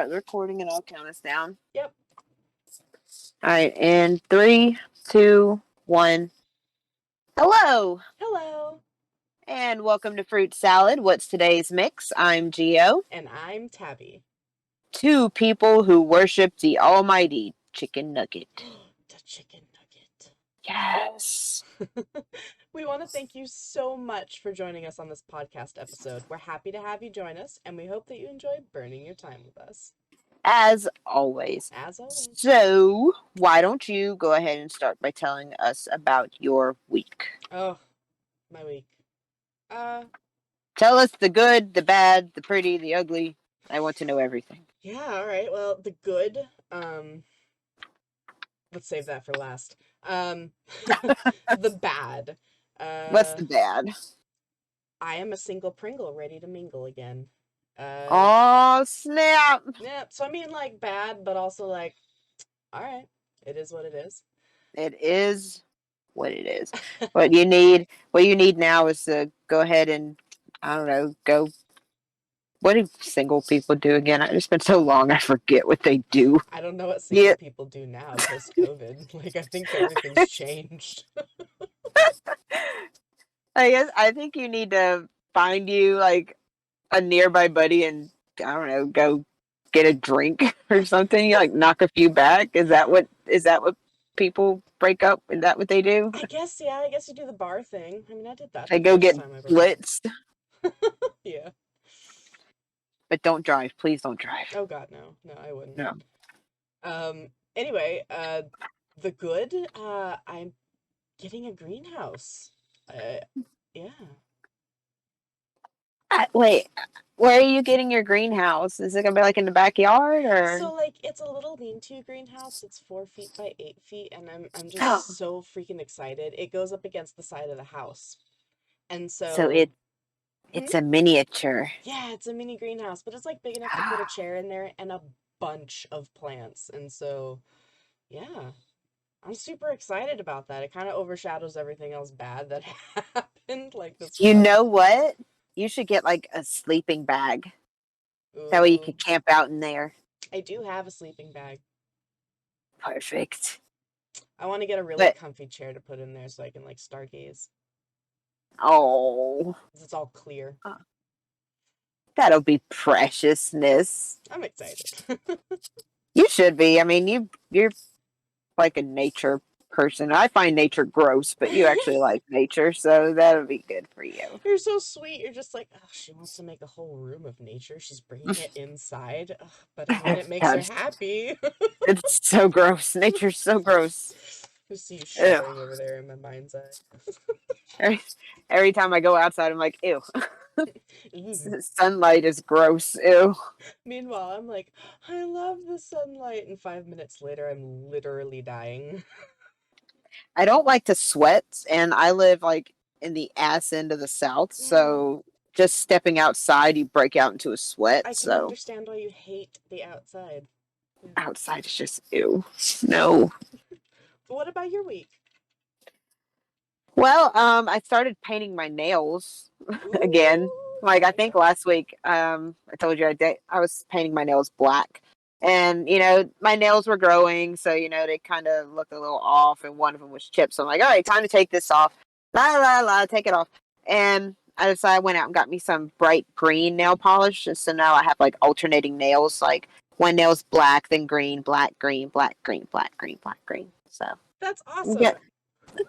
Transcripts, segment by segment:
start the recording and I'll count us down. Yep. All right, in 3, 2, 1. Hello, Hello. and welcome to Fruit Salad. What's today's mix? I'm Gio. And I'm Tabby. Two people who worship the almighty chicken nugget. The chicken nugget. Yes. We want to thank you so much for joining us on this podcast episode. We're happy to have you join us, and we hope that you enjoy burning your time with us. As always. As always. So, why don't you go ahead and start by telling us about your week? Oh, my week. Tell us the good, the bad, the pretty, the ugly. I want to know everything. Yeah, all right. Well, the good, let's save that for last. The bad. What's the bad? I am a single Pringle ready to mingle again. Oh, snap. Yeah, so I mean, like, bad, but also, like, all right, it is what it is. It is what it is. What you need now is to go ahead and, I don't know, go. What do single people do again? It's been so long, I forget what they do. I don't know what single people do now post-COVID. Like, I think everything's changed. I think you need to find you like a nearby buddy and, I don't know, go get a drink or something. You like knock a few back. Is that what people break up? Is that what they do? I guess, yeah, I guess you do the bar thing. I mean, I did that They the go first get time I broke up. blitzed. Yeah. But don't drive. Please don't drive. Oh God, no. No, I wouldn't. No. Anyway, the good, I'm getting a greenhouse. Yeah. Wait, where are you getting your greenhouse? Is it gonna be like in the backyard or? So, like, it's a little lean-to greenhouse. It's 4 feet by 8 feet, and I'm Oh, just so freaking excited. It goes up against the side of the house. And so so, it's a miniature. yeah, it's a mini greenhouse, but it's like big enough to put a chair in there and a bunch of plants. And so, yeah, I'm super excited about that. It kind of overshadows everything else bad that happened, like this You flood. know what? You should get like a sleeping bag. That way you Ooh, could camp out in there. I do have a sleeping bag. Perfect. I want to get a really But comfy chair to put in there so I can like stargaze. oh, 'Cause it's all clear. that'll be preciousness. I'm excited. You should be. I mean, you're like a nature person. I find nature gross, but you actually like nature, so that'll be good for you. You're so sweet. You're just like, oh, she wants to make a whole room of nature. She's bringing it inside. Ugh, but I mean, it makes her Gosh, happy. it's so gross. Nature's so gross. I see you Ew. shivering over there in my mind's eye. Every time I go outside, I'm like, ew. Ooh. Sunlight is gross. Ew. Meanwhile, I'm like, I love the sunlight. And 5 minutes later, I'm literally dying. I don't like to sweat, and I live like in the ass end of the South, so just stepping outside, you break out into a sweat. I can So understand why you hate the outside. Yeah. outside is just ew. No. But what about your week? Well, I started painting my nails again. Ooh, Like I very think fun. last week, I told you I was painting my nails black, and my nails were growing, so they kind of looked a little off, and one of them was chipped. So I'm like, all right, time to take this off. La la la, take it off, and I decided I went out and got me some bright green nail polish, and so now I have like alternating nails, like one nail's black, then green, black, green, black, green, black, green, black, green. So That's yeah, awesome.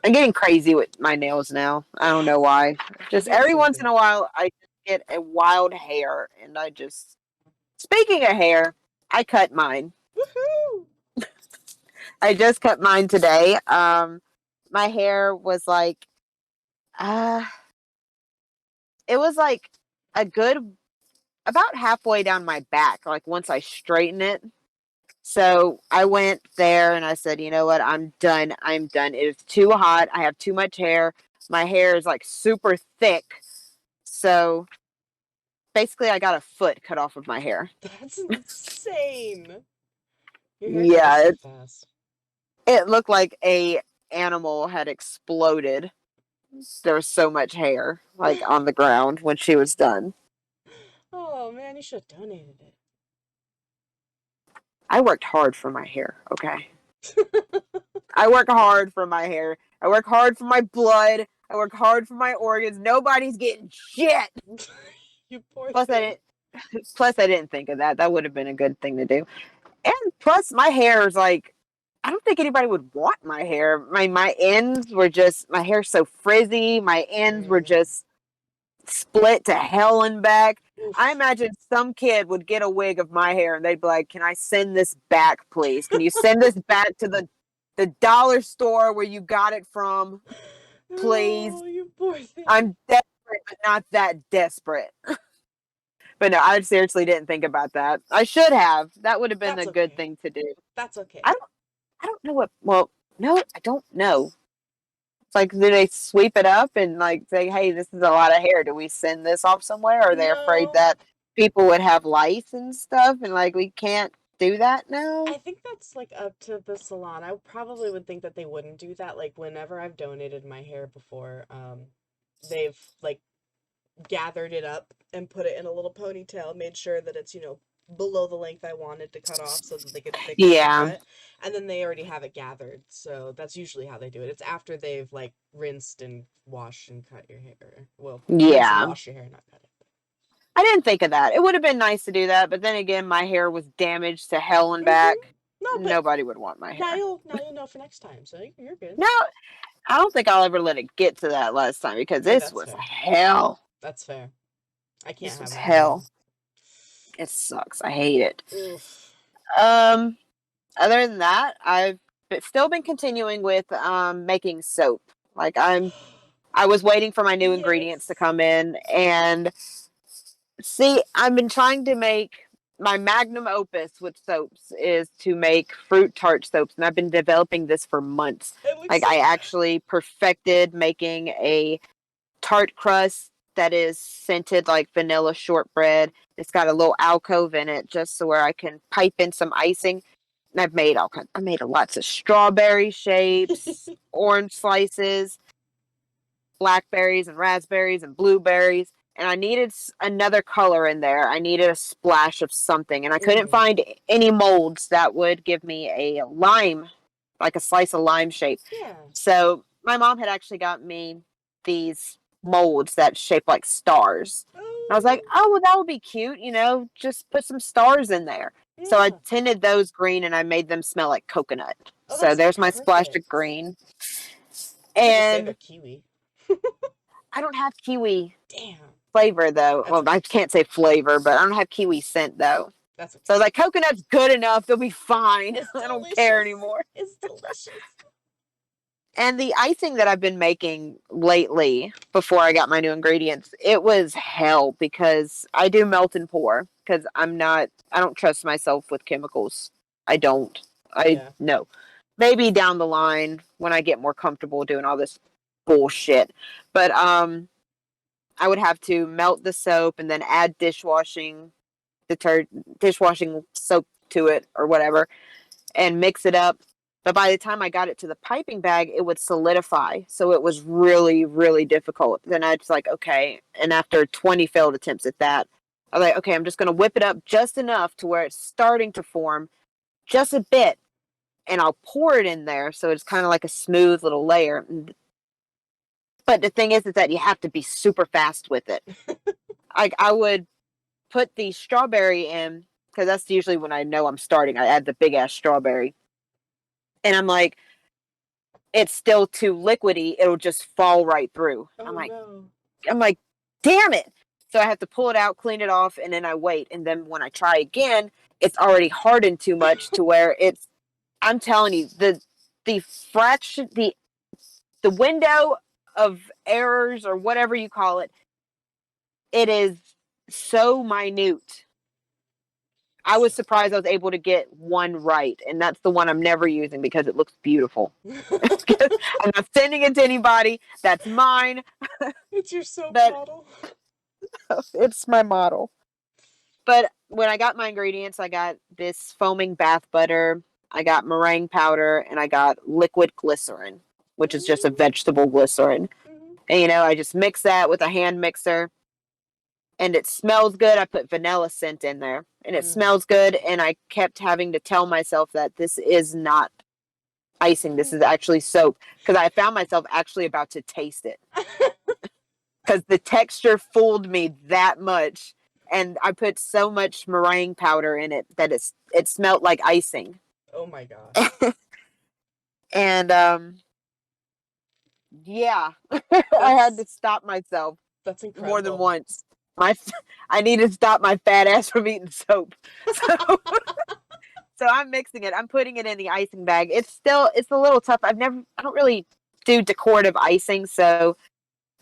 I'm getting crazy with my nails now. I don't know why. I Just do the every same once in thing. a while, I just get a wild hair, and I just. Speaking of hair, I cut mine. Woohoo! I just cut mine today. My hair was like, uh, it was like a good about halfway down my back. Like once I straighten it. So I went there and I said, you know what? I'm done. I'm done. It is too hot. I have too much hair. My hair is like super thick. So basically, I got a foot cut off of my hair. That's insane. Your hair grows Yeah, so it, fast. it looked like a animal had exploded. There was so much hair like on the ground when she was done. Oh man, you should have donated it. I worked hard for my hair, okay? I work hard for my hair. I work hard for my blood. I work hard for my organs. Nobody's getting shit. You poor Plus, I thing. didn't. Plus, I didn't think of that. That would have been a good thing to do. And plus, my hair is like, I don't think anybody would want my hair. My ends were just my hair's so frizzy. My ends were Mm. just split to hell and back. I Oof. imagine some kid would get a wig of my hair and they'd be like, "Can I send this back, please? Can you send this back to the dollar store where you got it from, please? Oh, you poor thing. I'm desperate, but not that desperate." But no, I seriously didn't think about that. I should have. That would have been That's a good okay. thing to do. That's I okay. don't. I don't know what. Well, no, I don't know. It's like, do they sweep it up and like say, "Hey, this is a lot of hair. Do we send this off somewhere?" Or are they afraid No, that people would have lice and stuff, and like we can't do that now? I think that's like up to the salon. I probably would think that they wouldn't do that. Like whenever I've donated my hair before, they've like gathered it up and put it in a little ponytail, made sure that it's, below the length I wanted to cut off so that they could fix my Yeah, cut. And then they already have it gathered. So that's usually how they do it. It's after they've like rinsed and washed and cut your hair. Well, rinse and yeah. wash your hair, not cut it. I didn't think of that. It would have been nice to do that, but then again, my hair was damaged to hell and Mm-hmm. back. No, but Nobody would want my now hair. you'll know for next time. So you're good. No, I don't think I'll ever let it get to that last time because Yeah, this that's was fair. hell. That's fair. I can't This have was that again. hell. It sucks. I hate it. Oof. Um, Other than that, I've still been continuing with making soap. Like I was waiting for my new ingredients to Yes. come in, and see, I've been trying to make my magnum opus with soaps is to make fruit tart soaps, and I've been developing this for months. It looks Like so I good. actually perfected making a tart crust that is scented like vanilla shortbread. It's got a little alcove in it just so where I can pipe in some icing. And I've made all kinds. I made lots of strawberry shapes, orange slices, blackberries and raspberries and blueberries. And I needed another color in there. I needed a splash of something. And I couldn't Mm-hmm. find any molds that would give me a lime, like a slice of lime shape. Yeah. So my mom had actually got me these molds that shape like stars. And I was like, Oh, oh, well, that would be cute. Just put some stars in there. So I yeah. tinted those green and I made them smell like coconut. Oh, So that's there's my splash of perfect. green. I could just say they're And kiwi. I don't have kiwi Damn. flavor though. That's Well, okay. I can't say flavor, but I don't have kiwi scent though. That's So I okay. was like, coconut's good enough. They'll be fine. It's I don't care delicious. anymore. It's delicious. And the icing that I've been making lately before I got my new ingredients, it was hell because I do melt and pour because I don't trust myself with chemicals. I don't. I Yeah. no. Maybe down the line when I get more comfortable doing all this bullshit. But I would have to melt the soap and then add dishwashing soap to it or whatever and mix it up. But by the time I got it to the piping bag, it would solidify. So it was really, really difficult. Then I was like, okay. And after 20 failed attempts at that, I was like, okay, I'm just going to whip it up just enough to where it's starting to form just a bit. And I'll pour it in there. So it's kind of like a smooth little layer. But the thing is that you have to be super fast with it. I would put the strawberry in because that's usually when I know I'm starting. I add the big ass strawberry. And I'm like, it's still too liquidy, it'll just fall right through. Oh no. I'm like, damn it. So I have to pull it out, clean it off, and then I wait. And then when I try again, it's already hardened too much to where I'm telling you, the fraction the window of errors or whatever you call it, it is so minute. I was surprised I was able to get one right, and that's the one I'm never using because it looks beautiful. I'm not sending it to anybody. That's mine. It's your soap But model. it's my model. But when I got my ingredients, I got this foaming bath butter, I got meringue powder, and I got liquid glycerin, which is just a Mm-hmm. vegetable glycerin. Mm-hmm. And I just mix that with a hand mixer. and it smells good. I put vanilla scent in there and it Mm. smells good. And I kept having to tell myself that this is not icing. This is actually soap because I found myself actually about to taste it because the texture fooled me that much. And I put so much meringue powder in it that it smelled like icing. Oh my gosh. And yeah, I had to That's stop myself that's more than incredible. once. My I need to stop my fat ass from eating soap. So so I'm mixing it. I'm putting it in the icing bag. It's a little tough. I don't really do decorative icing, so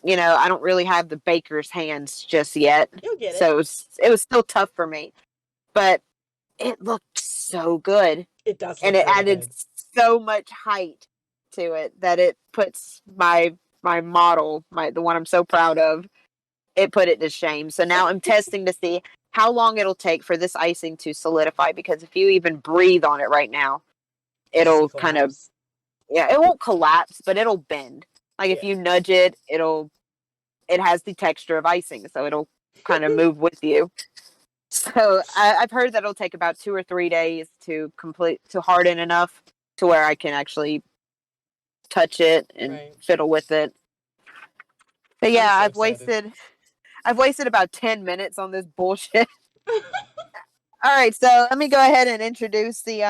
I don't really have the baker's hands just yet. You'll get it. So it was still tough for me, but it looked so good, It does and look it really added good. so much height to it that it puts my model, the one I'm so proud of, it put it to shame. So now I'm testing to see how long it'll take for this icing to solidify because if you even breathe on it right now, Just it'll kind of, collapse. yeah, it won't collapse, but it'll bend. Like if Yeah. you nudge it, it has the texture of icing, so it'll kind of move with you. So I've heard that it'll take about 2 or 3 days to harden enough to where I can actually touch it and Right. fiddle with it. But I'm yeah, so excited. I've wasted about 10 minutes on this bullshit. All right, so let me go ahead and introduce the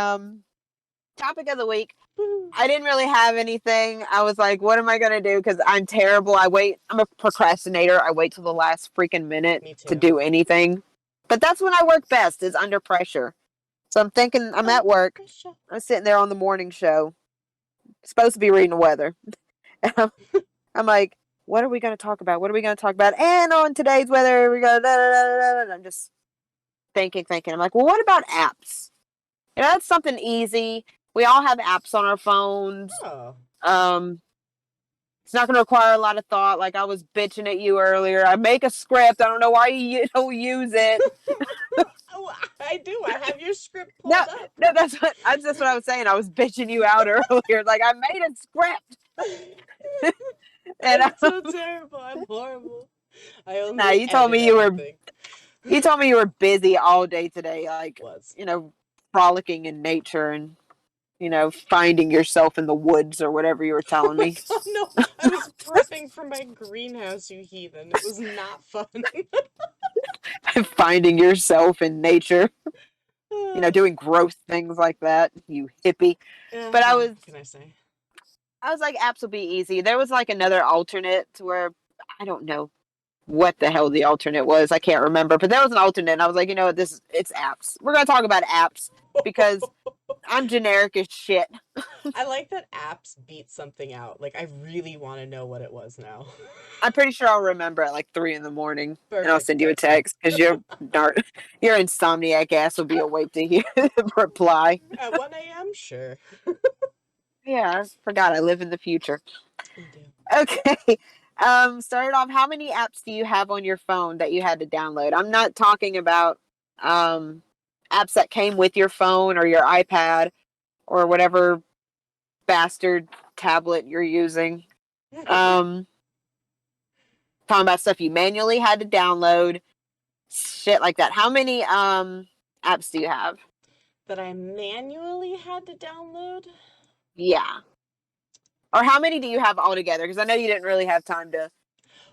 topic of the week. Woo. I didn't really have anything. I was like, what am I going to do? Because I'm terrible. I'm a procrastinator. I wait till the last freaking minute Me to too. do anything. But that's when I work best, is under pressure. So I'm thinking, I'm at Under work. pressure. I'm sitting there on the morning show, supposed to be reading the weather. I'm like, what are we going to talk about? What are we going to talk about? And on today's weather, we go, da, da, da, da, da. I'm just thinking. I'm like, well, what about apps? That's something easy. We all have apps on our phones. Oh. Um, it's not going to require a lot of thought. Like I was bitching at you earlier. I make a script. I don't know why you don't use it. Oh, I do. I have your script No, pulled up. no, that's what I was saying. I was bitching you out earlier. Like I made a script, and I'm so terrible. I'm horrible. I nah, only edit everything. you told me you were busy all day today. Like Was. frolicking in nature and finding yourself in the woods or whatever you were telling me. Oh no, I was prepping for my greenhouse, you heathen. It was not fun. Finding yourself in nature. Uh, Doing gross things like that. You hippie. yeah, But well, what can I say? I was like, apps will be easy. There was like another alternate to where I don't know what the hell the alternate was. I can't remember, but there was an alternate. And I was like, you know what? It's apps. We're gonna talk about apps because I'm generic as shit. I like that apps beat something out. Like, I really want to know what it was now. I'm pretty sure I'll remember at like 3 in the morning, and I'll Perfect. send you a Excellent. text because your insomniac ass will be awake to hear the reply. At 1 a.m.? Sure. Yeah, I forgot I live in the future. You do. Okay. Start off. How many apps do you have on your phone that you had to download? I'm not talking about um, apps that came with your phone or your iPad or whatever bastard tablet you're using. Um, Talking about stuff you manually had to download, shit like that. How many apps do you have? That I manually had to download? Yeah. Or how many do you have altogether? Because I know you didn't really have time to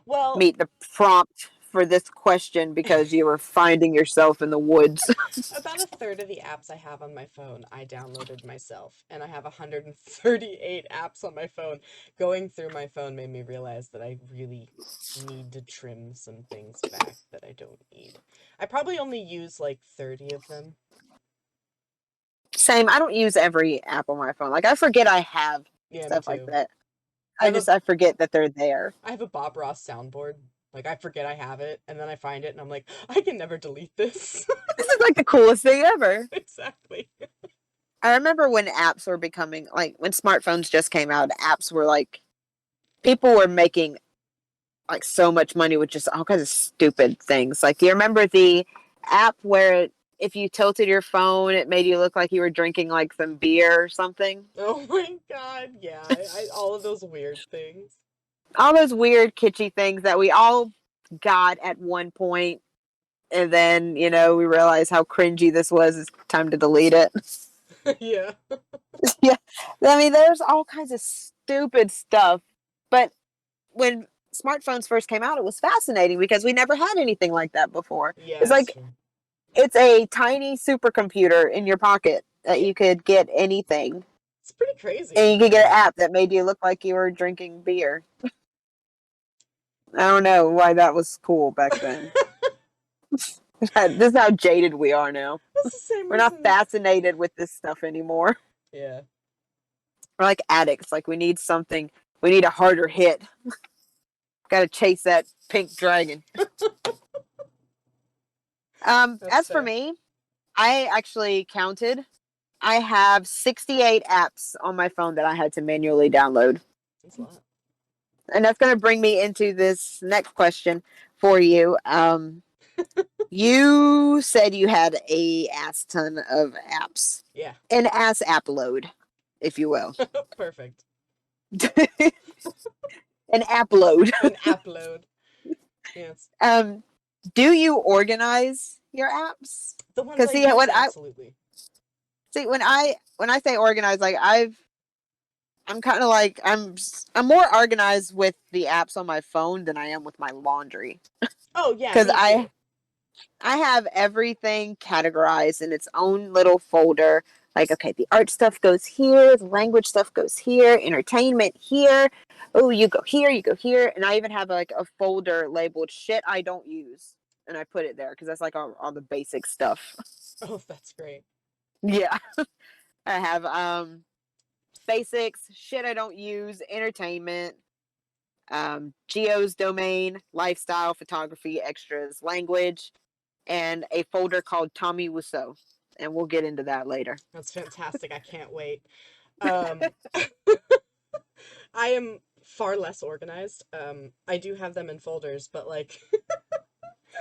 Well, meet the prompt for this question because you were finding yourself in the woods. about a third of the apps I have on my phone, I downloaded myself, and I have 138 apps on my phone. Going through my phone made me realize that I really need to trim some things back that I don't need. I probably only use like 30 of them. Same. I don't use every app on my phone. Like I forget I have Yeah, me stuff like too. that. I have a I forget that they're there. I have a Bob Ross soundboard. Like I forget I have it, and then I find it, and I'm like, I can never delete this. This is like the coolest thing ever. Exactly. I remember when apps were becoming like when smartphones just came out, apps were like people were making like so much money with just all kinds of stupid things. Like, do you remember the app where if you tilted your phone, it made you look like you were drinking like some beer or something? Oh my god, yeah. All of those weird things. All those weird, kitschy things that we all got at one point, and then we realized how cringy this was. It's time to delete it. Yeah. Yeah, I mean, there's all kinds of stupid stuff, but when smartphones first came out, it was fascinating because we never had anything like that before. It's Yeah, it's like true. it's a tiny supercomputer in your pocket that Yeah, you could get anything, it's pretty crazy. and you could get an Like, app that made you look like you were drinking beer. I don't know why that was cool back then. This is how jaded we are now. that's the same We're not reason. fascinated with this stuff anymore. Yeah, We're like addicts. Like we need something. We need a harder hit. Got to chase that pink dragon. that's As for fair. me, I actually counted. I have 68 apps on my phone that I had to manually download. That's a lot. And that's going to bring me into this next question for you. You said you had a ass ton of apps, Yeah, an ass app load, if you will, perfect. an app load. An upload. Yes. um, do you organize your apps? The ones Because I see, use, absolutely. when I say organize, like I'm kind of like I'm more organized with the apps on my phone than I am with my laundry Oh, yeah, because me I too. I have everything categorized in its own little folder. Like, okay, the art stuff goes here, the language stuff goes here, entertainment here. Oh, you go here, you go here, and I even have like a folder labeled "shit I don't use," and I put it there because that's like all the basic stuff. Oh, that's great. Yeah, I have basics, shit I don't use, entertainment, geos, domain, lifestyle, photography, extras, language, and a folder called Tommy Wiseau. And we'll get into that later. That's fantastic. I can't wait. Um, I am far less organized. I do have them in folders, but like,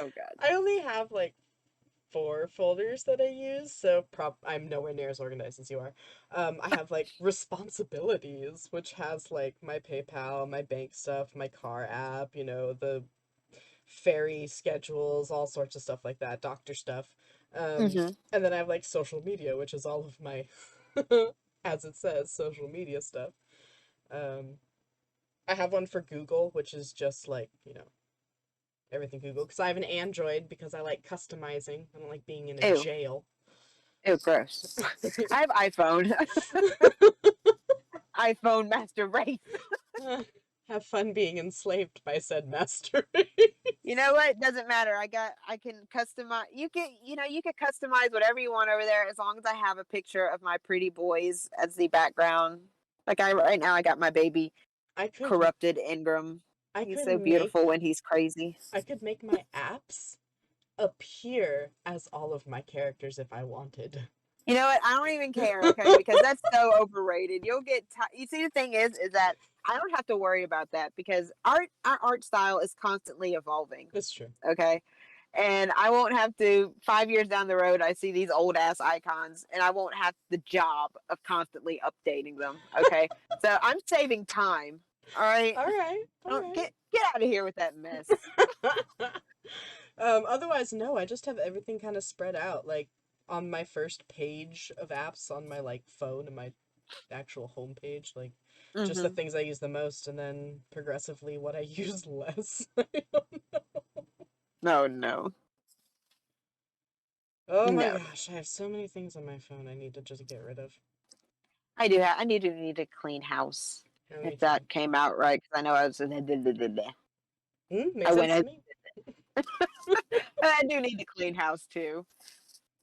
Oh God. I only have like four folders that I use, so I'm nowhere near as organized as you are. I have like responsibilities, which has like my PayPal, my bank stuff, my car app, the ferry schedules, all sorts of stuff like that, doctor stuff. Mm-hmm. And then I have like social media, which is all of my, as it says, social media stuff. Um, I have one for Google, which is just like, everything Google, because I have an Android because I like customizing. I don't like being in a Ew. jail. Ew, gross. I have iPhone. iPhone master race. Have fun being enslaved by said master. You know what? Doesn't matter. I can customize you can customize whatever you want over there as long as I have a picture of my pretty boys as the background. Like I right now I got my baby I could corrupted Ingram. I He's could so beautiful make when he's crazy. I could make my apps appear as all of my characters if I wanted. You know what? I don't even care, okay, because that's so overrated. You see, the thing is that I don't have to worry about that because our art style is constantly evolving. That's true. Okay, and I won't have to 5 years down the road. I see these old ass icons, and I won't have the job of constantly updating them. Okay, so I'm saving time. All right, All right, don't all get out of here with that mess. right. Otherwise, no, I just have everything kind of spread out. Like on my first page of apps on my like phone and my actual home page, like just the Mm-hmm. things I use the most, and then progressively what I use less. No, no, Oh my no. gosh, I have so many things on my phone I need to just get rid of. I do have. I need a clean house. Yeah, me If too. that came out right, because I know I was. I Makes went. sense to me. I do need to clean house too.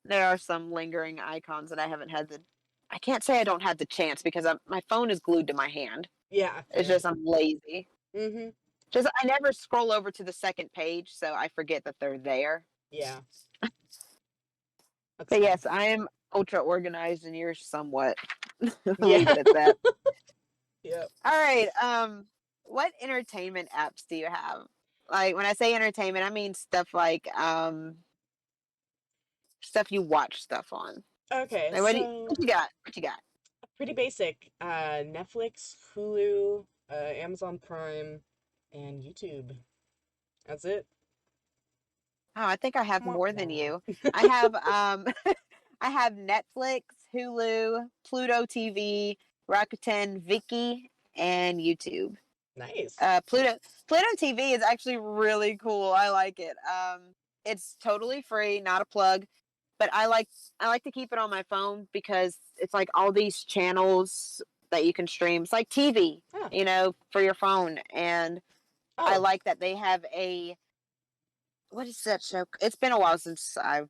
There are some lingering icons that I haven't had the. I can't say I don't have the chance because my phone is glued to my hand. Yeah, It's fair. just I'm lazy. Mm-hmm. Just I never scroll over to the second page, so I forget that they're there. Yeah, that's But fair. yes, I am ultra organized, and you're somewhat. Leave Yeah. it at that. Yep. All right. What entertainment apps do you have? Like when I say entertainment, I mean stuff like stuff you watch stuff on. Okay, Like what so you got? What you got? pretty basic. Netflix, Hulu, Amazon Prime, and YouTube. That's it. Oh, I think I have Wah, more than wah. you. I have I have Netflix, Hulu, Pluto TV, Rakuten Viki, and YouTube. Nice. Pluto TV is actually really cool. I like it. It's totally free, not a plug, but I like to keep it on my phone because it's like all these channels that you can stream. It's like TV, Huh. for your phone, and I Oh, like that they have a what is that show? It's been a while since I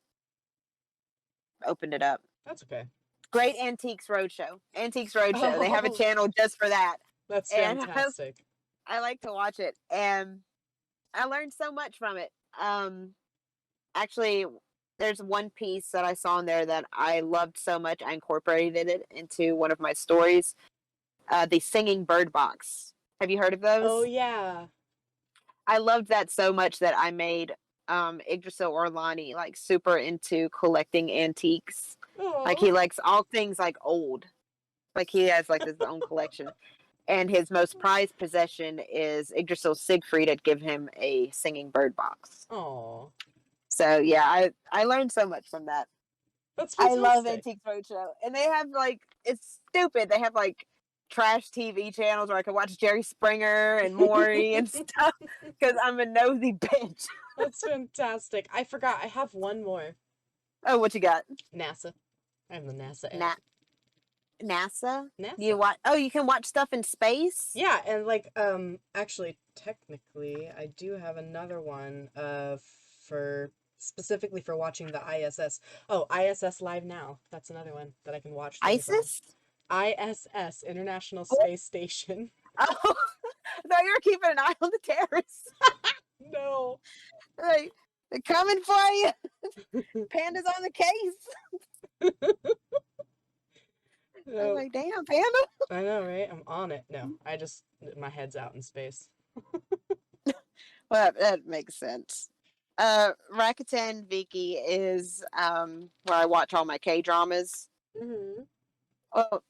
opened it up. that's okay. Great Antiques Roadshow. Antiques Roadshow. They have a Oh, channel just for that, that's and fantastic. I like to watch it, and I learned so much from it. Actually, there's one piece that I saw in there that I loved so much. I incorporated it into one of my stories. The singing bird box. Have you heard of Oh, those? yeah. I loved that so much that I made Yggdrasil Orlani like super into collecting antiques. Like Oh, he likes all things like old. Like he has like his own collection. And his most prized possession is Yggdrasil Siegfried had given him a singing bird box. oh, So yeah, I learned so much from that. that's I love fantastic. Antiques Roadshow, and they have like it's stupid. They have like trash TV channels where I can watch Jerry Springer and Maury and stuff because I'm a nosy bitch. That's fantastic. I forgot. I have one more. Oh, what you got? NASA. I have the NASA app. Na- NASA? You NASA. watch? Oh, you can watch stuff in space. Yeah, and like actually technically I do have another one for specifically for watching the ISS. Oh, ISS Live Now. That's another one that I can watch things on. ISIS? ISS, International Oh, Space Station. I thought you were keeping an eye on the terrorists. No. Like they're coming for you. Panda's on the case. I was No. like, damn, Panda. I know, right? I'm on it. No, I just my head's out in space. Well, that makes sense. Rakuten Viki is where I watch all my K dramas. Hmm. Well,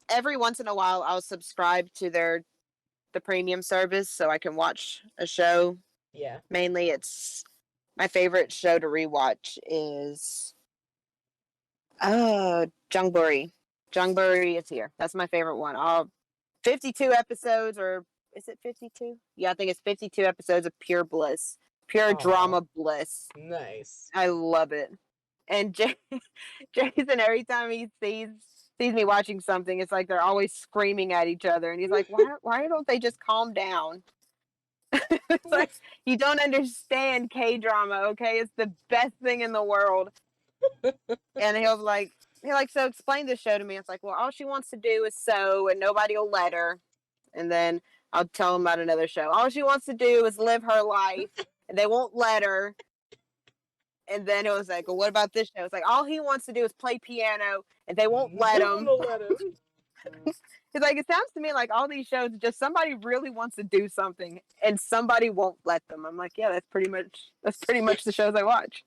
every once in a while, I'll subscribe to the premium service so I can watch a show. Yeah. Mainly, it's my favorite show to rewatch is Jungburi. Jungburi is here. That's my favorite one. 52 episodes, or is it 52? Yeah, I think it's 52 episodes of pure bliss, pure Aw. drama bliss. Nice. I love it. And Jason, every time he sees me watching something, it's like they're always screaming at each other, and he's like, "Why don't they just calm down?" It's like you don't understand K drama, okay? It's the best thing in the world. And he like, so explain this show to me. It's like, well, all she wants to do is sew, and nobody will let her. And then I'll tell him about another show. All she wants to do is live her life, and they won't let her. And then it was like, well, what about this show? It's like all he wants to do is play piano, and they won't let They won't him. let him. It's like it sounds to me like all these shows just somebody really wants to do something, and somebody won't let them. I'm like, yeah, that's pretty much the shows I watch.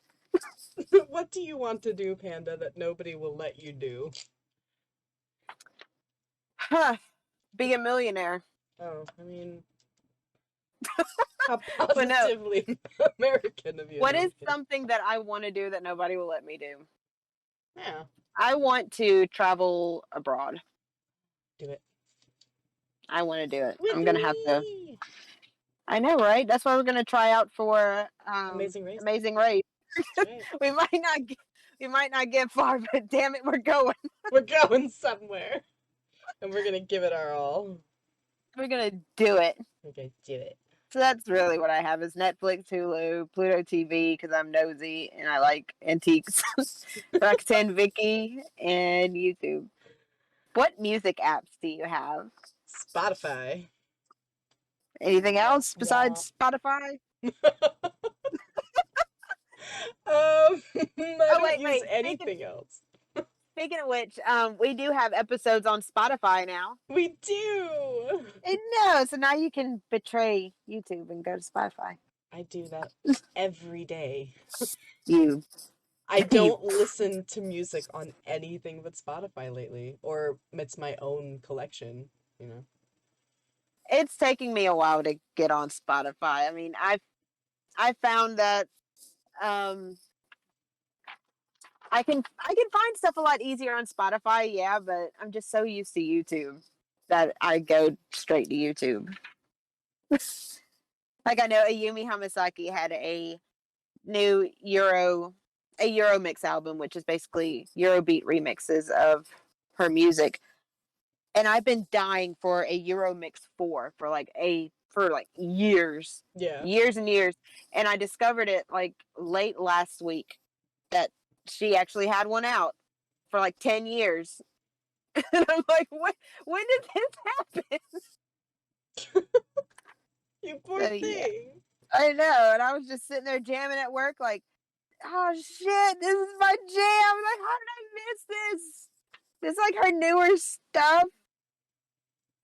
What do you want to do, Panda, that nobody will let you do? Huh. Be a millionaire. Oh, I mean, how But no, positively American of you. what No, I'm is kidding. something that I want to do that nobody will let me do? Yeah, I want to travel abroad. do it. I want to do it. With I'm gonna have to. me! I know, right? That's why we're gonna try out for Amazing race. Amazing Race. That's right. we might not we might not get far, but damn it, we're going. We're going somewhere. And we're gonna give it our all. We're gonna do it. We're gonna do it. So that's really what I have is Netflix, Hulu, Pluto TV because I'm nosy and I like antiques. Rakuten Viki and YouTube. What music apps do you have? Spotify. Anything Wah, else wah. besides Spotify? I Oh don't wait, use wait. anything else. Speaking of which, we do have episodes on Spotify now. We do. And no, so now you can betray YouTube and go to Spotify. I do that every day. You, I you. don't listen to music on anything but Spotify lately, or it's my own collection, you know. It's taking me a while to get on Spotify. I mean, I found that Um, I can find stuff a lot easier on Spotify, yeah, but I'm just so used to YouTube that I go straight to YouTube. Like I know Ayumi Hamasaki had new a Euro mix album, which is basically Eurobeat remixes of her music. And I've been dying for a Euromix 4 for like years. Yeah. Years and years. And I discovered it like late last week that she actually had one out for like 10 years. And I'm like, when did this happen? You poor So yeah, thing. I know. And I was just sitting there jamming at work like, oh shit, this is my jam. Like, how did I miss this? It's like her newer stuff.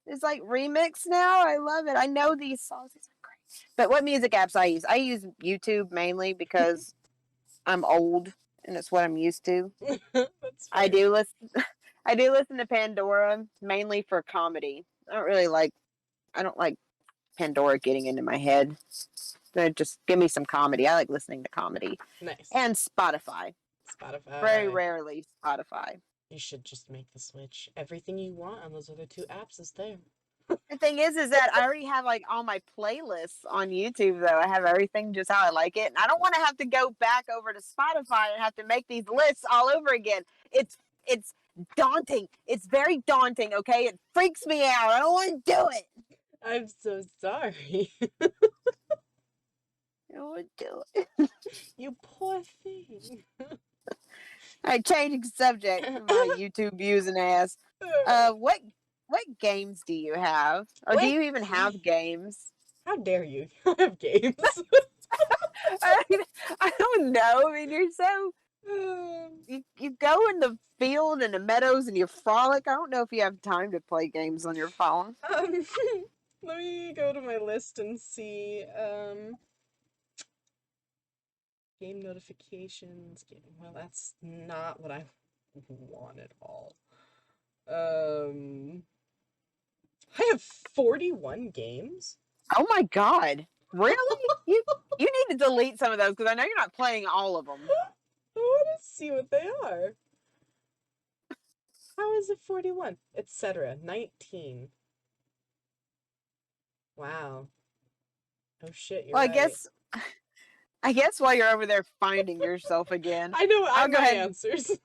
It's like remix now. I love it. I know these songs. These are great. But what music apps I use? I use YouTube mainly because I'm old and it's what I'm used to. That's I fair. do listen. I do listen to Pandora mainly for comedy. I don't like Pandora getting into my head. They just give me some comedy. I like listening to comedy Nice. and Spotify. Very Spotify. rarely Spotify. You should just make the switch. Everything you want on those other two apps is there. The thing is that I already have like all my playlists on YouTube though. I have everything just how I like it. And I don't want to have to go back over to Spotify and have to make these lists all over again. It's daunting. It's very daunting, okay? It freaks me out. I don't want to do it. I'm so sorry. I don't want to do it. You poor thing. All right, changing subject from my YouTube using ass. What games do you have? Or do What? you even have games? How dare you? I have games. I don't know. I mean, you're so um, you go in the field and the meadows and you frolic. I don't know if you have time to play games on your phone. um, let me go to my list and see. Game notifications. Well, that's not what I want at all. Um, I have 41 games. Oh my god. Really? You need to delete some of those because I know you're not playing all of them. I want to see what they are. How is it 41? Etc. 19. Wow. Oh shit, you're Well, right. I guess while you're over there finding yourself again, I know I'll I'm go my ahead answers. I'll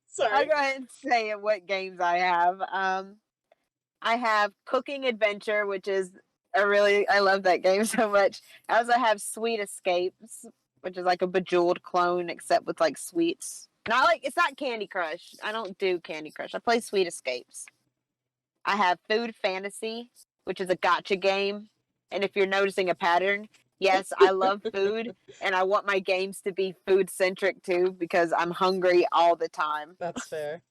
Sorry. go ahead and say what games I have. I have Cooking Adventure, which is I love that game so much. I also have Sweet Escapes, which is like a Bejeweled clone except with like sweets. Not like it's not Candy Crush. I don't do Candy Crush. I play Sweet Escapes. I have Food Fantasy, which is a gotcha game. And if you're noticing a pattern, yes, I love food and I want my games to be food centric too because I'm hungry all the time. That's fair.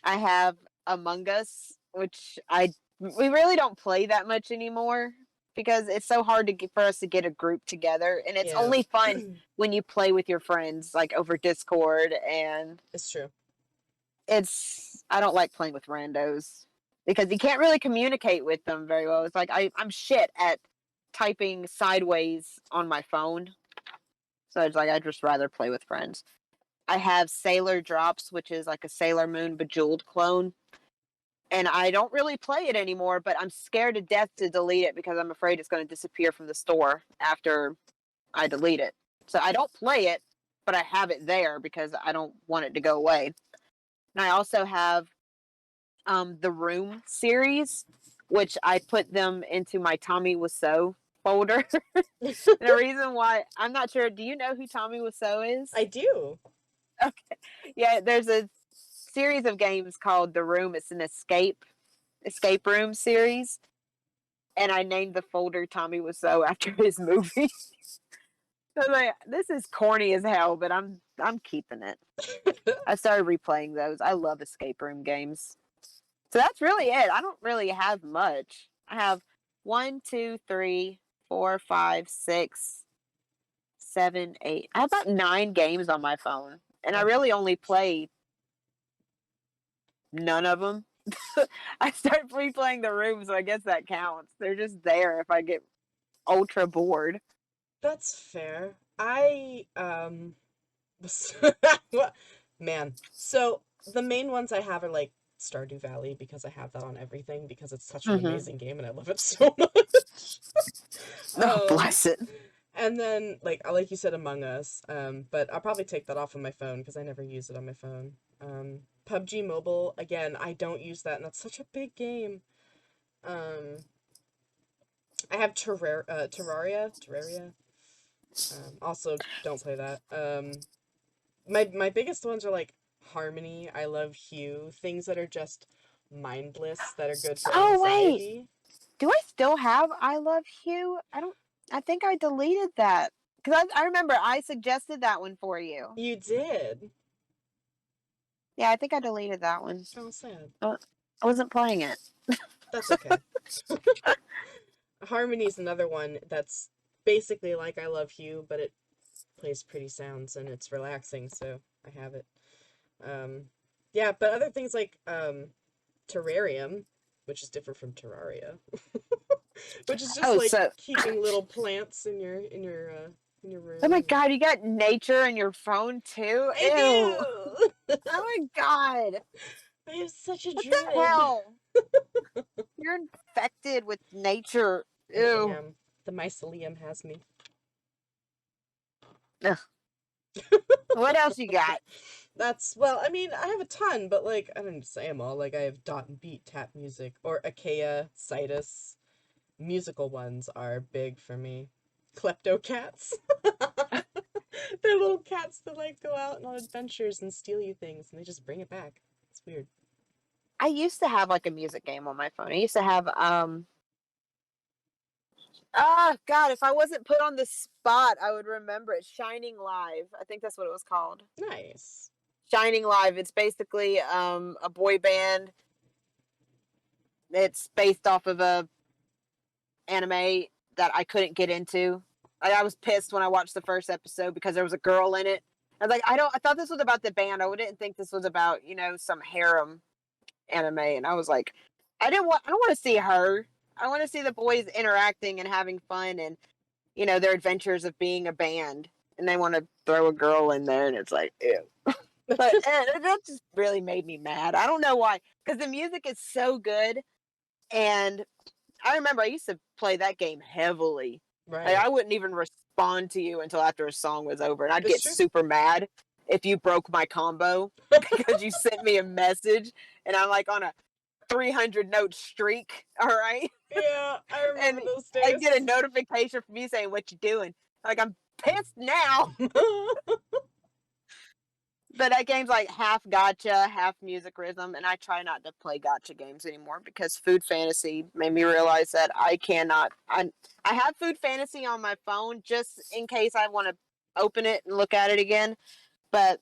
I have Among Us, which I we really don't play that much anymore because it's so hard for us to get a group together, and it's Yeah. only fun when you play with your friends like over Discord. And It's true. it's I don't like playing with randos because you can't really communicate with them very well. It's like I'm shit at typing sideways on my phone, so it's like I'd just rather play with friends. I have Sailor Drops, which is like a Sailor Moon Bejeweled clone. And I don't really play it anymore, but I'm scared to death to delete it because I'm afraid it's going to disappear from the store after I delete it. So I don't play it, but I have it there because I don't want it to go away. And I also have the Room series, which I put them into my Tommy Wiseau folder. And the reason why I'm not sure, do you know who Tommy Wiseau is? I do. Okay. Yeah, there's a series of games called The Room. It's an escape room series, and I named the folder Tommy Wiseau after his movie. So like, this is corny as hell, but I'm keeping it. I started replaying those. I love escape room games. So that's really it. I don't really have much. I have one, two, three, four, five, six, seven, eight. I have about 9 games on my phone, and I Oh, really only play none of them. I start replaying the room, so I guess that counts. They're just there if I get ultra bored. that's fair. I what man. So the main ones I have are like Stardew Valley because I have that on everything because it's such an Mm-hmm. amazing game and I love it so much. Oh, Um bless it. and then like you said Among Us, but I'll probably take that off of my phone because I never use it on my phone. PUBG Mobile, again, I don't use that and that's such a big game. Um I have Terraria. Also don't play that. My biggest ones are like Harmony, I love Hue, things that are just mindless that are good for Oh, wait. anxiety. Do I still have I Love Hugh? I don't. I think I deleted that because I remember I suggested that one for you. You did. Yeah, I think I deleted that one. Oh, sad. Uh, I wasn't playing it. That's okay. Harmony's another one that's basically like I Love Hue, but it plays pretty sounds and it's relaxing, so I have it. Um, yeah, but other things like Terrarium, which is different from Terraria, which is just Oh, like so keeping little plants in your oh my room. god, you got nature in your phone too? I Ew! do. Oh my god, I have such a what the dread. hell? You're infected with nature. I Ew. am. The mycelium has me. Ugh. What else you got? That's, well, I mean, I have a ton, but like, I don't say them all. Like, I have dot and beat tap music or Achaea, Citus. Musical ones are big for me. Klepto cats. They're little cats that like go out on adventures and steal you things, and they just bring it back. It's weird. I used to have like a music game on my phone. I used to have ah god, if I wasn't put on the spot, I would remember it. Shining Live. I think that's what it was called. Nice. Shining Live. It's basically a boy band. It's based off of a anime that I couldn't get into. I was pissed when I watched the first episode because there was a girl in it. I was like, I thought this was about the band. I didn't think this was about, some harem anime. And I was like, I don't want to see her. I want to see the boys interacting and having fun and, their adventures of being a band. And they want to throw a girl in there and it's like, ew. But that just really made me mad. I don't know why. Because the music is so good. And I remember I used to play that game heavily. Like, Right. I wouldn't even respond to you until after a song was over, and I'd It's get true. super mad if you broke my combo because you sent me a message and I'm like on a 300 note streak. All right, Yeah, I and remember those I get a days. notification from you saying what you doing. Like, I'm pissed now. But that game's like half gotcha, half music rhythm, and I try not to play gotcha games anymore because Food Fantasy made me realize that I cannot. I have Food Fantasy on my phone just in case I want to open it and look at it again, but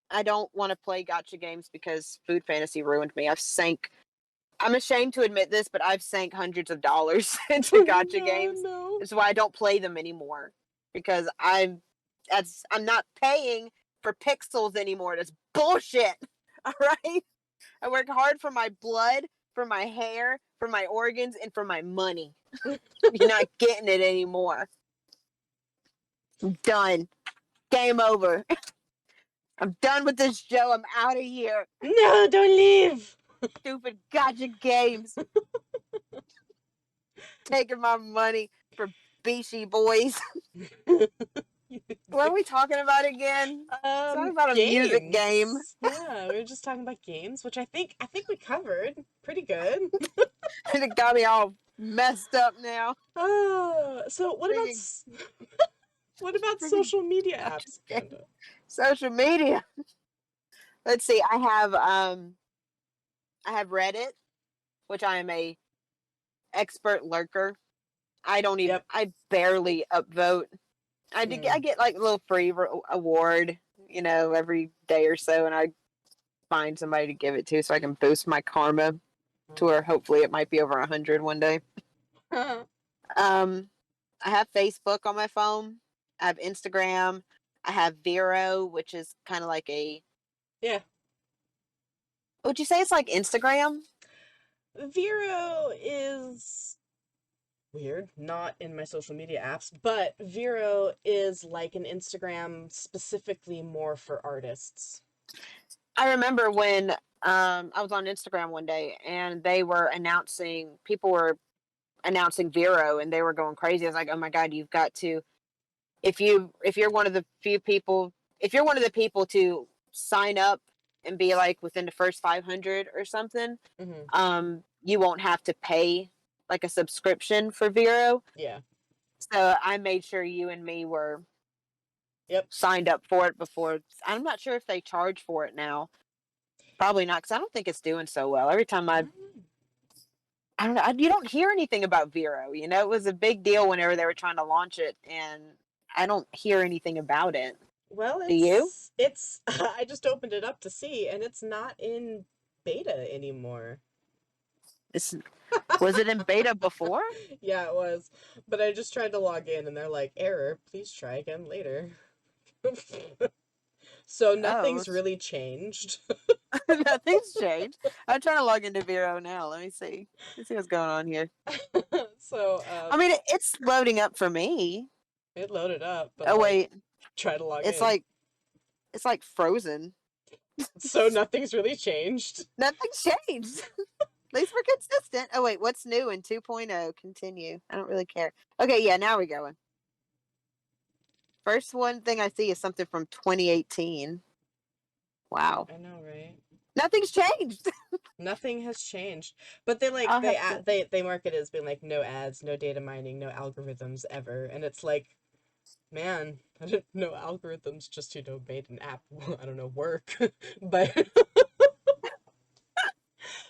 I don't want to play gotcha games because Food Fantasy ruined me. I'm ashamed to admit this, but I've sank hundreds of dollars into gotcha No, games. no. That's why I don't play them anymore because I'm not paying for pixels anymore. That's bullshit. All right. I work hard for my blood, for my hair, for my organs, and for my money. You're not getting it anymore. I'm done. Game over. I'm done with this show. I'm out of here. No, don't leave. Stupid gotcha games. Taking my money for Beastie Boys. What are we talking about again? It's talking about a music game. Games. Yeah, we were just talking about games, which I think we covered pretty good. And it got me all messed up now. Oh, so Freaking, what about freaking social media gotcha apps, game. Amanda? Social media. Let's see. I have Reddit, which I am a expert lurker. Yep. I barely upvote. I Mm. get like a little free award, every day or so, and I find somebody to give it to so I can boost my karma to where hopefully it might be over 100 one day. Um, I have Facebook on my phone. I have Instagram. I have Vero, which is kind of like Yeah. would you say it's like Instagram? Vero is. Weird. Not in my social media apps, but Vero is like an Instagram specifically more for artists. I remember when I was on Instagram one day and they were announcing people were announcing Vero and they were going crazy. I was like, oh my god, you've got to if you're one of the few people if you're one of the people to sign up and be like within the first 500 or something, Hmm. you won't have to pay like a subscription for Vero. Yeah. So I made sure you and me were Yep. signed up for it before. I'm not sure if they charge for it now. Probably not, because I don't think it's doing so well. Every time I don't know. I don't know, you don't hear anything about Vero. You know, it was a big deal whenever they were trying to launch it, and I don't hear anything about it. Well, Do you? it's I just opened it up to see and it's not in beta anymore. This was it in beta before? Yeah, it was. But I just tried to log in and they're like, "Error, please try again later." So Oh, nothing's really changed. nothing's changed. I'm trying to log into Vero now. Let me see. Let's see what's going on here. So, I mean, it's loading up for me. it loaded up, but Oh like wait, try to log it's in. like it's like frozen. So nothing's really changed. Nothing's changed. At least we're consistent. Oh wait, what's new in 2.0? Continue. I don't really care. Okay, yeah, now we're going. First one thing I see is something from 2018. Wow. I know, right? Nothing's changed. Nothing has changed. But they like I'll have to. they market it as being like no ads, no data mining, no algorithms ever. And it's like, man, I didn't know algorithms just, made an app, I don't know, work. But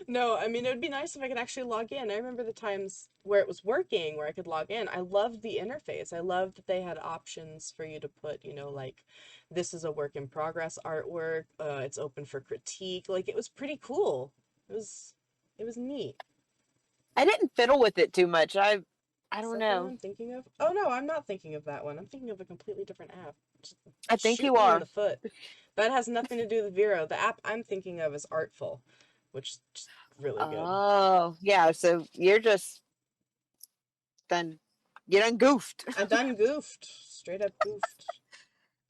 no, I mean, it would be nice if I could actually log in. I remember the times where it was working, where I could log in. I loved the interface. I loved that they had options for you to put, like, this is a work in progress artwork. It's open for critique. Like, it was pretty cool. It was, it was neat. I didn't fiddle with it too much. I Is don't that the one know. I'm thinking of? Oh no, I'm not thinking of that one. I'm thinking of a completely different app. Just I think shoot you me in are. the foot. That has nothing to do with Vero. The app I'm thinking of is Artful, which is just really good. Oh, yeah. So you're just done. You done goofed. I done goofed. Straight up goofed.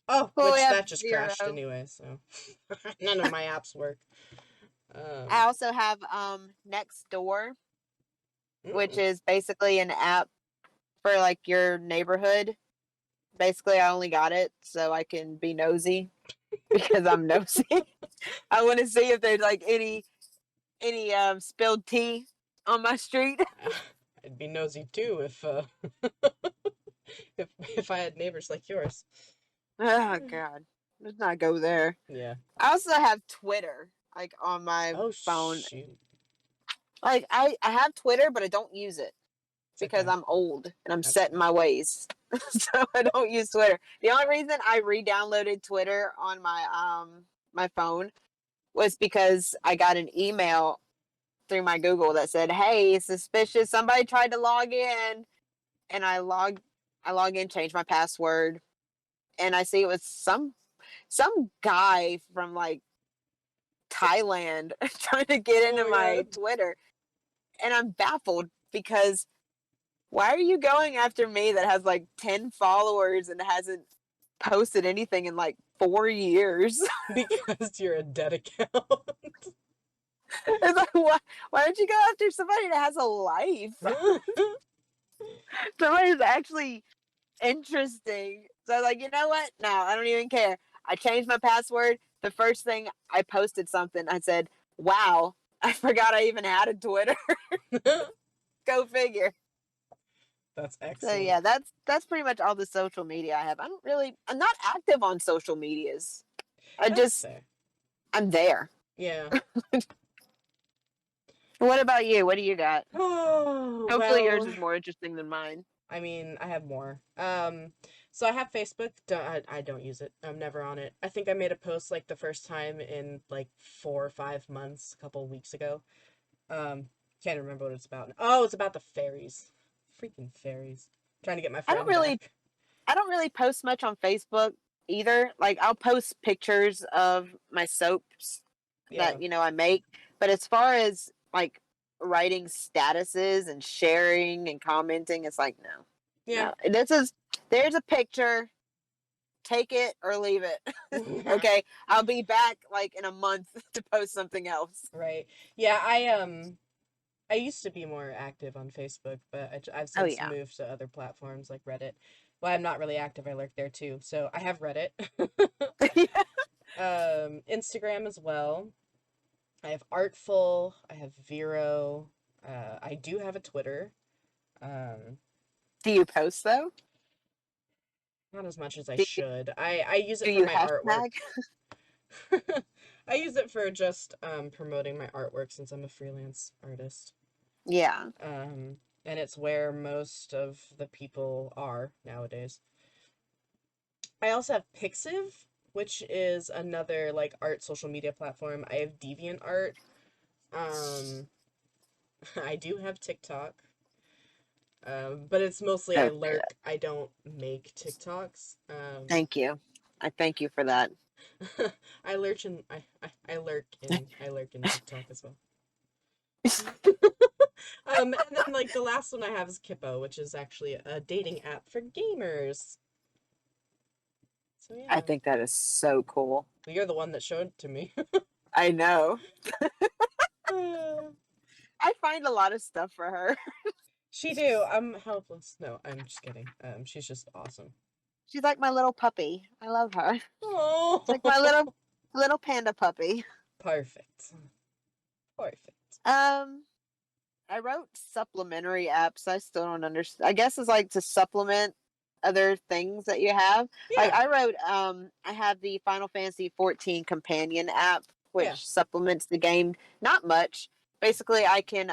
Oh, Well, we which have that just crashed Vero. anyway, so none of my apps work. I Um, also have Next Door, which mm. is basically an app for like your neighborhood. Basically, I only got it so I can be nosy because I'm nosy. I want to see if there's like any spilled tea on my street. I'd be nosy too if I had neighbors like yours. Oh god, let's not go there. Yeah. I also have Twitter like on my Oh phone. shoot. Like I have Twitter, but I don't use it It's because okay. I'm old and I'm That's set in fair. my ways. So I don't use Twitter. The only reason I re-downloaded Twitter on my phone was because I got an email through my Google that said, "Hey, suspicious! Somebody tried to log in," and I log in, change my password, and I see it was some guy from like Thailand trying to get Oh into my my god. Twitter, and I'm baffled because why are you going after me that has like 10 followers and hasn't posted anything in like 4 years? Because you're a dead account. It's like why don't you go after somebody that has a life? Somebody who's actually interesting. So I was like, you know what? No, I don't even care. I changed my password. The first thing I posted something, I said, wow, I forgot I even had a Twitter. Go figure. That's So excellent. yeah, that's pretty much all the social media I have. I'm not active on social medias. I That's just fair. I'm there. Yeah. What about you? What do you got? Oh, Hopefully yours well, is more interesting than mine. I mean, I have more. So I have Facebook. I don't use it. I'm never on it. I think I made a post like the first time in like 4 or 5 months, a couple of weeks ago. Um, can't remember what it's about. Oh, it's about the fairies. Freaking fairies. Trying to get my I don't friend really back. I don't really post much on Facebook either. Like I'll post pictures of my soaps Yeah. that, I make, but as far as like writing statuses and sharing and commenting. It's like, no, Yeah. no. This is there's a picture. Take it or leave it. Okay, I'll be back like in a month to post something else. Right. Yeah, I used to be more active on Facebook, but I've Oh since yeah. moved to other platforms like Reddit. Well, I'm not really active. I lurk there too. So I have Reddit. Yeah. Instagram as well. I have Artful. I have Vero. I do have a Twitter. Um, Do you post though? not as much as I Do should. I use do it for you my artwork. hashtag? I use it for just promoting my artwork since I'm a freelance artist. Yeah. Um, and it's where most of the people are nowadays. I also have Pixiv, which is another like art social media platform. I have DeviantArt. Um, I do have TikTok. But it's mostly I Okay. lurk. I don't make TikToks. Thank you. I thank you for that. I lurk in TikTok as well. And then like the last one I have is Kippo, which is actually a dating app for gamers. So I yeah. think that is so cool. Well, you're the one that showed it to me. I know. Uh, I find a lot of stuff for her. she do. I'm helpless. No, I'm just kidding. She's just awesome. She's like my little puppy. I love her. It's like my Oh, little panda puppy. perfect. Perfect. Um, I wrote supplementary apps. I still don't understand. I guess it's like to supplement other things that you have. Like Yeah, I wrote, I have the Final Fantasy 14 companion app, yeah, which supplements the game. Not much. Basically, I can,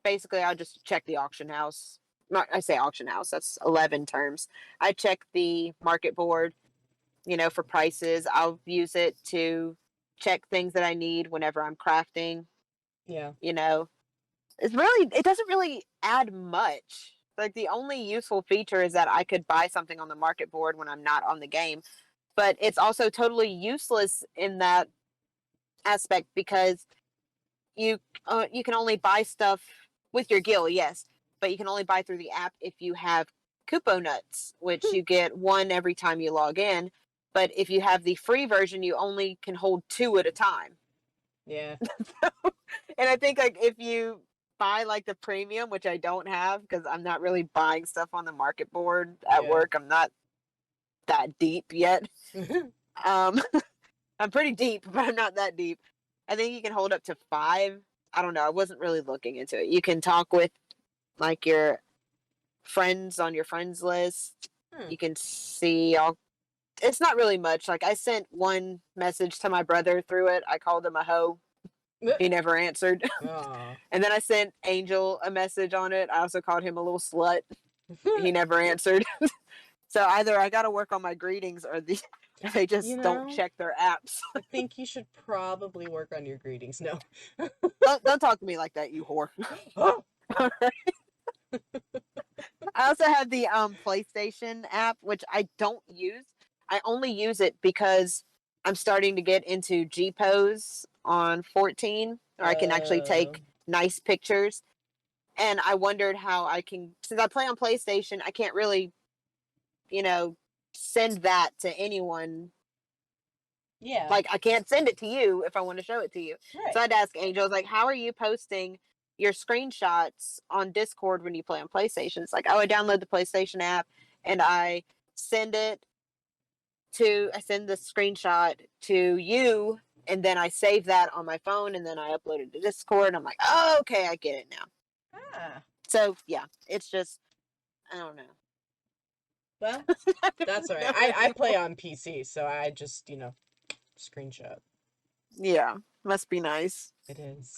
basically I'll just check the auction house. Not, I say auction house. That's 11 terms. I check the market board, for prices. I'll use it to check things that I need whenever I'm crafting. yeah. You know, it doesn't really add much. Like the only useful feature is that I could buy something on the market board when I'm not on the game, but it's also totally useless in that aspect because you can only buy stuff with your guild, yes, but you can only buy through the app if you have Kupo nuts, which you get one every time you log in. But if you have the free version, you only can hold two at a time. Yeah, And I think like if you buy like the premium, which I don't have because I'm not really buying stuff on the market board at yeah. work. I'm not that deep yet. Um, I'm pretty deep, but I'm not that deep. I think you can hold up to five. I don't know. I wasn't really looking into it. You can talk with like your friends on your friends list. Hmm. You can see all. It's not really much. Like I sent one message to my brother through it. I called him a hoe. He never answered. Aw. And then I sent Angel a message on it. I also called him a little slut. He never answered. So either I got to work on my greetings or they You just don't know, check their apps. I think you should probably work on your greetings. No. Don't talk to me like that, you whore. Oh, I also have the PlayStation app, which I don't use. I only use it because I'm starting to get into G pose on 14, or I can actually uh, take nice pictures. And I wondered how I can, since I play on PlayStation, I can't really, you know, send that to anyone. yeah, Like I can't send it to you if I want to show it to you. So right. I'd ask Angel, I was like, how are you posting your screenshots on Discord when you play on PlayStation? It's like, oh, I download the PlayStation app and send it I send the screenshot to you and then I save that on my phone and then I upload it to Discord. And I'm like, oh, okay, I get it now. Ah, So yeah, it's just, I don't know. well, I don't that's all right. know I play anymore. on PC, so I just, screenshot. Yeah, must be nice. It is.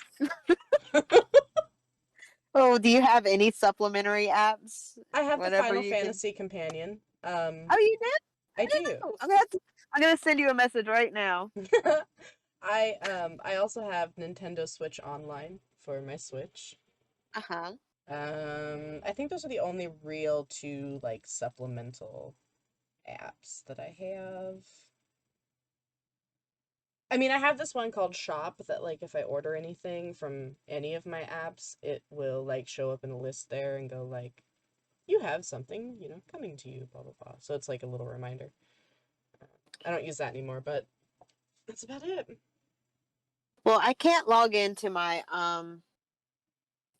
Oh, do you have any supplementary apps? I have the Whatever Final you can. Fantasy companion. Oh, you did? I I don't do. know. I'm gonna send you a message right now. I also have Nintendo Switch Online for my Switch. Uh huh. I think those are the only real two like supplemental apps that I have. I mean, I have this one called Shop that, like, if I order anything from any of my apps, it will, like, show up in a list there and go, like, you have something, coming to you, blah, blah, blah. So it's like a little reminder. I don't use that anymore, but that's about it. Well, I can't log into my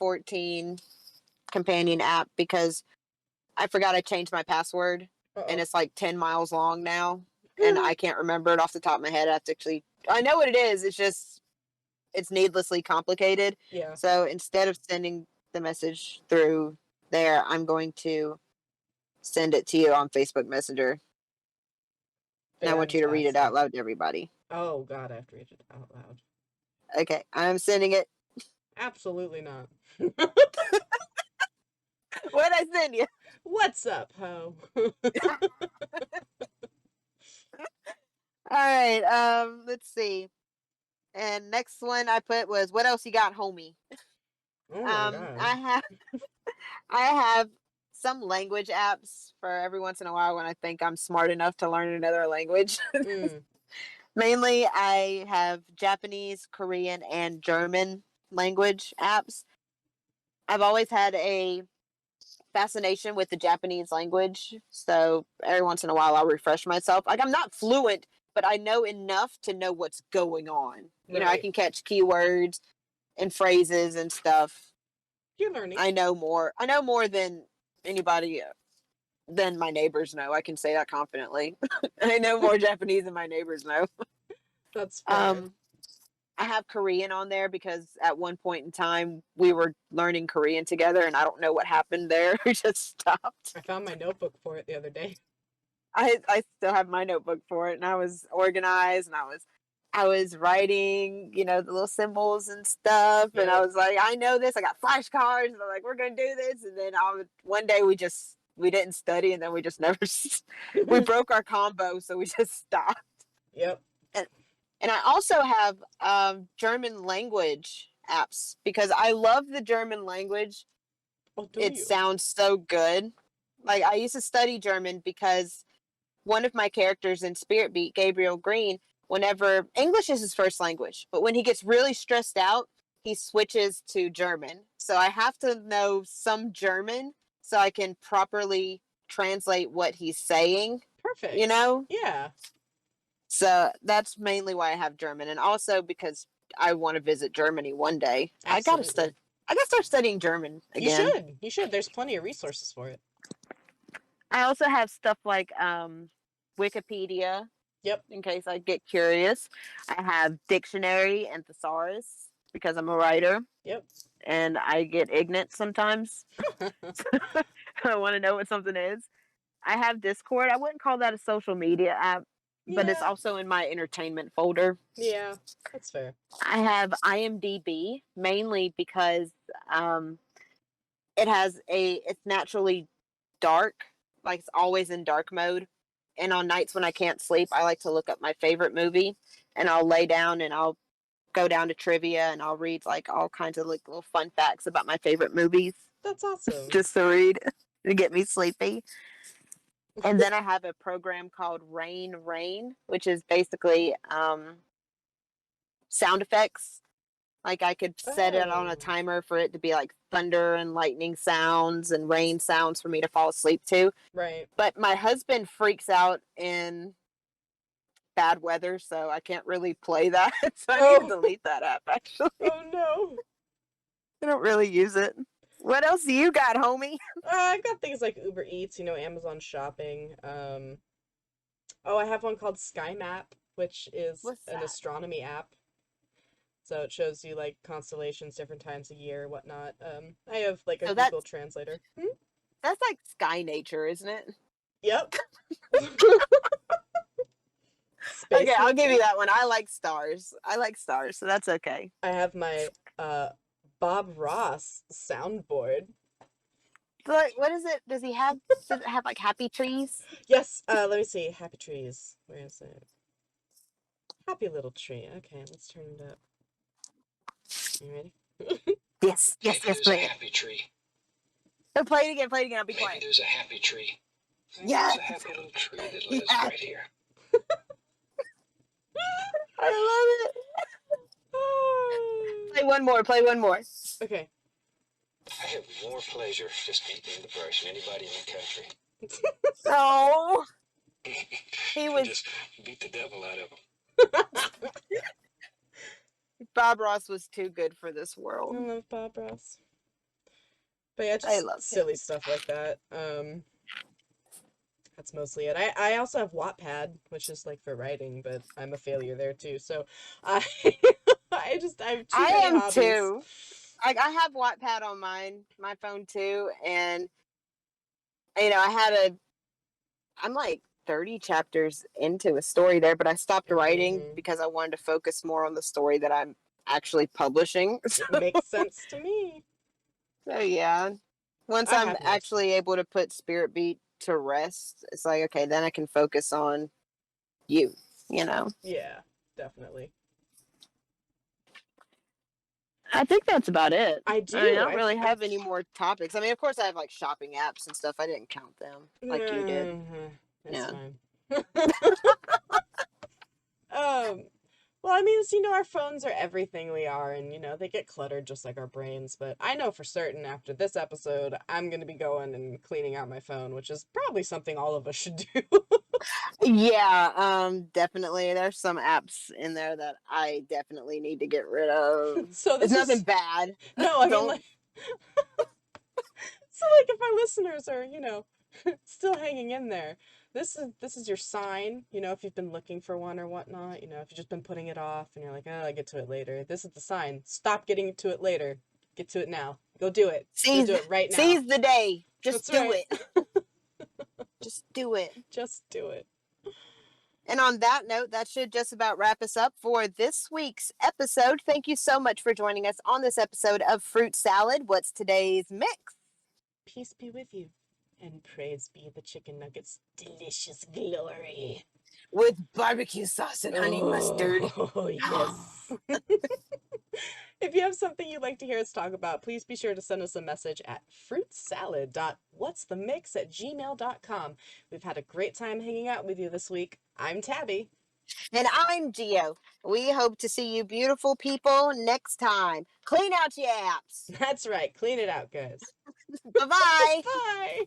14 companion app because I forgot I changed my password and Uh-oh. it's like 10 miles long now and I can't remember it off the top of my head. I know what it is. It's just it's needlessly complicated. Yeah, So instead of sending the message through there, I'm going to send it to you on Facebook Messenger. And I want you to read it out fantastic. loud to everybody. Oh, God, I have to read it out loud. Okay, I'm sending it. Absolutely not. What I send you? What's up, ho? All right. Let's see. And next one I put was what else you got, homie? Oh my God. I have I have some language apps for every once in a while when I think I'm smart enough to learn another language. Mm, Mainly, I have Japanese, Korean, and German language apps. I've always had a fascination with the Japanese language, so every once in a while I'll refresh myself. Like I'm not fluent, but I know enough to know what's going on. I right. can catch keywords and phrases and stuff. You're learning. I know more. I know more than anybody than my neighbors know. I can say that confidently. I know more Japanese than my neighbors know. That's fair. Um, I have Korean on there because at one point in time we were learning Korean together, and I don't know what happened there. We just stopped. I found my notebook for it the other day. I still have my notebook for it, and I was organized, and I was writing, the little symbols and stuff, and I Yep. was like, I know this. I got flashcards, and I'm like, we're gonna do this, and then one day we didn't study, and then we just never we broke our combo, so we just stopped. Yep. And and I also have German language apps because I love the German language. Oh, do It you? sounds so good. Like I used to study German because one of my characters in Spirit Beat, Gabriel Green, whenever English is his first language, but when he gets really stressed out, he switches to German. So I have to know some German so I can properly translate what he's saying, you Perfect. know? Yeah, So that's mainly why I have German. And also because I want to visit Germany one day. absolutely. I gotta start studying German You again. should. You should. There's plenty of resources for it. I also have stuff like Wikipedia Yep. in case I get curious. I have dictionary and thesaurus because I'm a writer Yep. and I get ignorant sometimes. I want to know what something is. I have Discord. I wouldn't call that a social media app, but it's Yeah. also in my entertainment folder. Yeah. That's fair. I have IMDb mainly because um, it's naturally dark, like it's always in dark mode. And on nights when I can't sleep, I like to look up my favorite movie and I'll lay down and I'll go down to trivia and I'll read like all kinds of like little fun facts about my favorite movies That's awesome. just to read to get me sleepy. And then I have a program called Rain, which is basically sound effects. Like I could set it on a Oh, timer for it to be like thunder and lightning sounds and rain sounds for me to fall asleep to. right. But my husband freaks out in bad weather, so I can't really play that. So I need to Oh, delete that app actually. oh no. I don't really use it. What else do you got, homie? I've got things like Uber Eats, Amazon Shopping. Oh, I have one called Sky Map, which is What's an that? astronomy app. So it shows you like constellations, different times of year, whatnot. I have like a So Google Translator. Hmm? that's like Sky Nature, isn't it? Yep. Okay, Space I'll give Nature. you that one. I like stars. I like stars, so that's okay. I have my Bob Ross soundboard. So, like, what is it? Does it have like happy trees? Yes, let me see. Happy trees. Where is it? Happy little tree. Okay, let's turn it up. You ready? Yes, yes, Maybe yes, there's a play it. happy tree. Oh, play it again, I'll be Maybe quiet. there's a happy tree. Maybe Yes, there's a happy little tree that lives yes. right here. I love it. Play one more. Play one more. Okay. I have more pleasure just beating the brush than anybody in the country. Oh, he Can was. just beat the devil out of him. Bob Ross was too good for this world. I love Bob Ross. But yeah, I just love him. silly stuff like that. That's mostly it. I also have Wattpad, which is like for writing, but I'm a failure there too. So I I have too I many am hobbies. too. I have Wattpad on my phone too, and I had I'm like 30 chapters into a story there, but I stopped writing Hmm. because I wanted to focus more on the story that I'm actually publishing. It makes sense to me. So yeah, once I I'm have most. actually able to put Spirit Beat to rest, it's like okay, then I can focus on you. You know. Yeah, definitely. I think that's about it. I I mean, I do. don't really have any more topics. I mean, of course, I have like shopping apps and stuff. I didn't count them like you did. That's Yeah. fine. Um, well, I mean, our phones are everything we are, and they get cluttered just like our brains. But I know for certain after this episode, I'm gonna be going and cleaning out my phone, which is probably something all of us should do. Yeah, definitely. There's some apps in there that I definitely need to get rid of. So It's this nothing is bad. no, I mean Don't. like so like if our listeners are still hanging in there, this is your sign. If you've been looking for one or whatnot. If you've just been putting it off and you're like, oh, I get to it later. This is the sign. Stop getting to it later. Get to it now. Go do it. Go do Seize, it right now. seize the day. Just That's do right. it. Just do it. Just do it. And on that note, that should just about wrap us up for this week's episode. Thank you so much for joining us on this episode of Fruit Salad. What's today's mix? Peace be with you, and praise be the chicken nuggets' delicious glory. With barbecue sauce and honey mustard. Oh, yes. If you have something you'd like to hear us talk about, please be sure to send us a message at fruitsalad.whatsthemix@gmail.com. We've had a great time hanging out with you this week. I'm Tabby. And I'm Gio. We hope to see you beautiful people next time. Clean out your apps. That's right. Clean it out, guys. Bye bye. Bye.